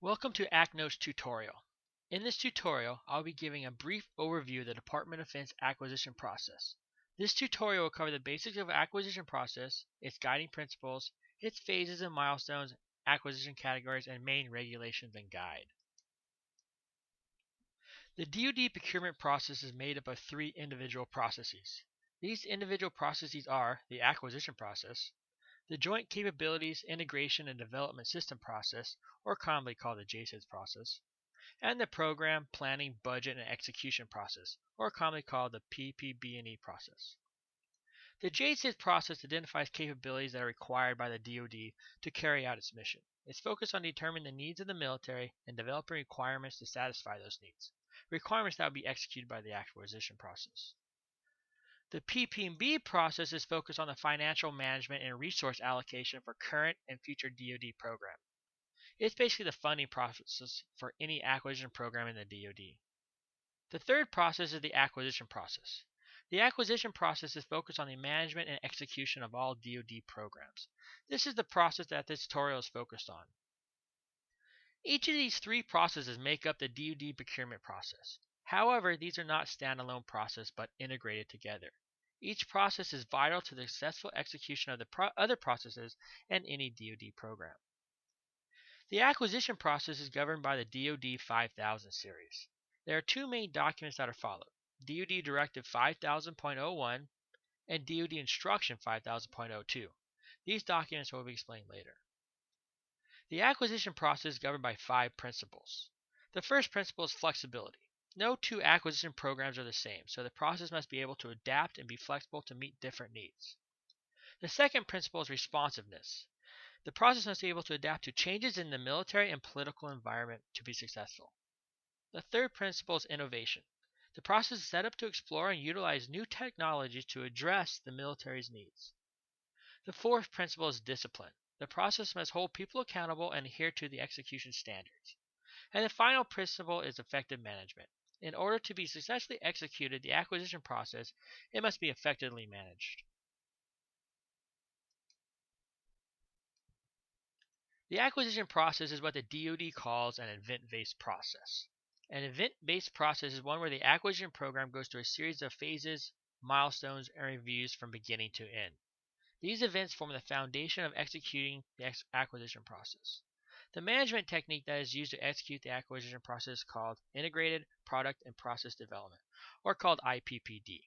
Welcome to ACNO's tutorial. In this tutorial, I'll be giving a brief overview of the Department of Defense acquisition process. This tutorial will cover the basics of acquisition process, its guiding principles, its phases and milestones, acquisition categories, and main regulations and guide. The DoD procurement process is made up of three individual processes. These individual processes are the acquisition process, the Joint Capabilities Integration and Development System process, or commonly called the JCIDS process, and the Program Planning, Budget, and Execution process, or commonly called the PPB&E process. The JCIDS process identifies capabilities that are required by the DoD to carry out its mission. It's focused on determining the needs of the military and developing requirements to satisfy those needs, requirements that will be executed by the acquisition process. The PPB process is focused on the financial management and resource allocation for current and future DoD programs. It's basically the funding process for any acquisition program in the DoD. The third process is the acquisition process. The acquisition process is focused on the management and execution of all DoD programs. This is the process that this tutorial is focused on. Each of these three processes make up the DoD procurement process. However, these are not standalone processes but integrated together. Each process is vital to the successful execution of the other processes in any DoD program. The acquisition process is governed by the DoD 5000 series. There are two main documents that are followed: DoD Directive 5000.01 and DoD Instruction 5000.02. These documents will be explained later. The acquisition process is governed by 5 principles. The first principle is flexibility. No two acquisition programs are the same, so the process must be able to adapt and be flexible to meet different needs. The second principle is responsiveness. The process must be able to adapt to changes in the military and political environment to be successful. The third principle is innovation. The process is set up to explore and utilize new technologies to address the military's needs. The fourth principle is discipline. The process must hold people accountable and adhere to the execution standards. And the final principle is effective management. In order to be successfully executed, the acquisition process, it must be effectively managed. The acquisition process is what the DoD calls an event-based process. An event-based process is one where the acquisition program goes through a series of phases, milestones, and reviews from beginning to end. These events form the foundation of executing the acquisition process. The management technique that is used to execute the acquisition process is called Integrated Product and Process Development, or called IPPD.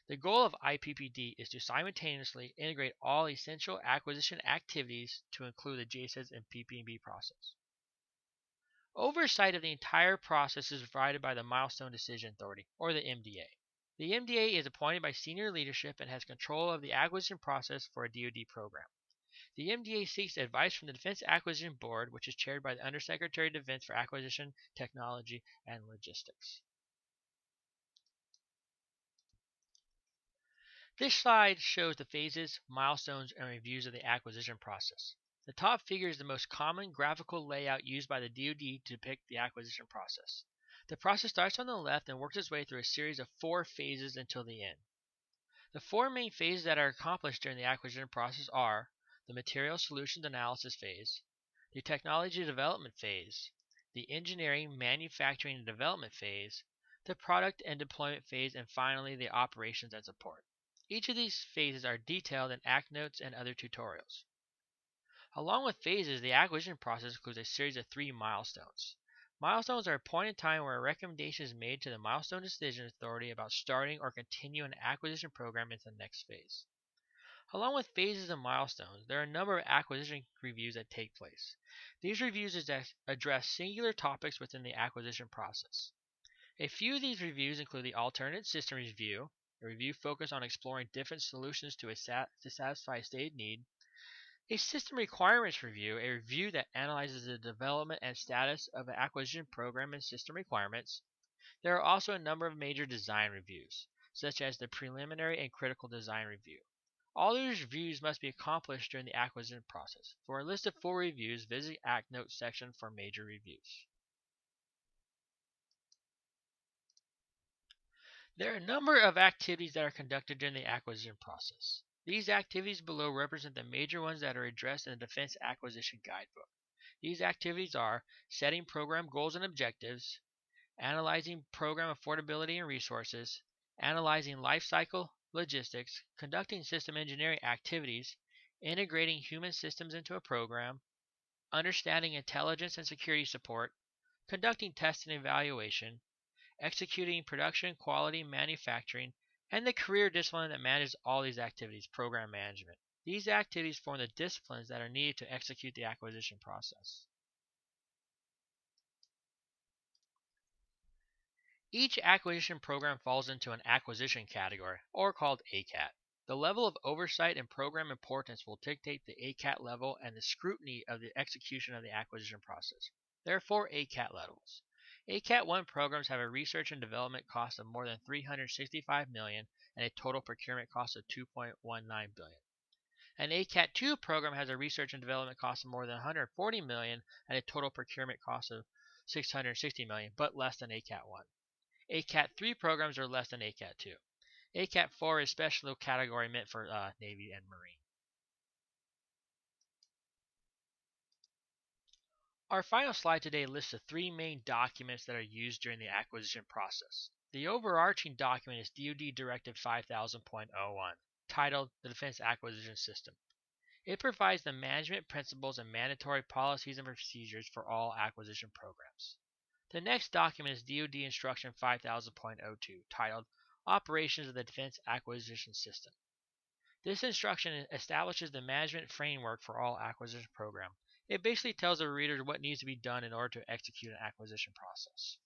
The goal of IPPD is to simultaneously integrate all essential acquisition activities to include the JCIDS and PPB process. Oversight of the entire process is provided by the Milestone Decision Authority, or the MDA. The MDA is appointed by senior leadership and has control of the acquisition process for a DoD program. The MDA seeks advice from the Defense Acquisition Board, which is chaired by the Undersecretary of Defense for Acquisition, Technology, and Logistics. This slide shows the phases, milestones, and reviews of the acquisition process. The top figure is the most common graphical layout used by the DoD to depict the acquisition process. The process starts on the left and works its way through a series of 4 phases until the end. The 4 main phases that are accomplished during the acquisition process are the Material Solutions Analysis phase, the Technology Development phase, the Engineering, Manufacturing, and Development phase, the Product and Deployment phase, and finally the Operations and Support. Each of these phases are detailed in ACT notes and other tutorials. Along with phases, the acquisition process includes a series of 3 milestones. Milestones are a point in time where a recommendation is made to the Milestone Decision Authority about starting or continuing an acquisition program into the next phase. Along with phases and milestones, there are a number of acquisition reviews that take place. These reviews address singular topics within the acquisition process. A few of these reviews include the Alternate System Review, a review focused on exploring different solutions to satisfy a stated need; a System Requirements Review, a review that analyzes the development and status of an acquisition program and system requirements. There are also a number of major design reviews, such as the Preliminary and Critical Design Review. All these reviews must be accomplished during the acquisition process. For a list of full reviews, visit the ACT Notes section for major reviews. There are a number of activities that are conducted during the acquisition process. These activities below represent the major ones that are addressed in the Defense Acquisition Guidebook. These activities are setting program goals and objectives, analyzing program affordability and resources, analyzing life cycle logistics, conducting system engineering activities, integrating human systems into a program, understanding intelligence and security support, conducting test and evaluation, executing production, quality, manufacturing, and the career discipline that manages all these activities, program management. These activities form the disciplines that are needed to execute the acquisition process. Each acquisition program falls into an acquisition category, or called ACAT. The level of oversight and program importance will dictate the ACAT level and the scrutiny of the execution of the acquisition process. There are 4 ACAT levels. ACAT 1 programs have a research and development cost of more than $365 million and a total procurement cost of $2.19 billion. An ACAT 2 program has a research and development cost of more than $140 million and a total procurement cost of $660 million, but less than ACAT 1. ACAT 3 programs are less than ACAT 2. ACAT 4 is special category meant for Navy and Marine. Our final slide today lists the 3 main documents that are used during the acquisition process. The overarching document is DoD Directive 5000.01, titled the Defense Acquisition System. It provides the management principles and mandatory policies and procedures for all acquisition programs. The next document is DoD Instruction 5000.02, titled Operations of the Defense Acquisition System. This instruction establishes the management framework for all acquisition programs. It basically tells the reader what needs to be done in order to execute an acquisition process.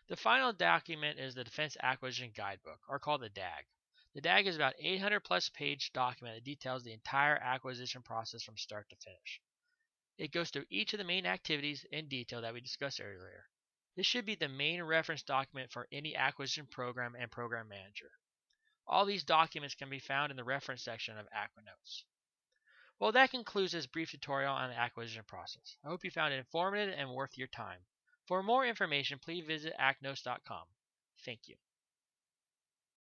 The final document is the Defense Acquisition Guidebook, or called the DAG. The DAG is about 800 plus page document that details the entire acquisition process from start to finish. It goes through each of the main activities in detail that we discussed earlier. This should be the main reference document for any acquisition program and program manager. All these documents can be found in the reference section of Acquinotes. Well, that concludes this brief tutorial on the acquisition process. I hope you found it informative and worth your time. For more information, please visit acquinotes.com. Thank you.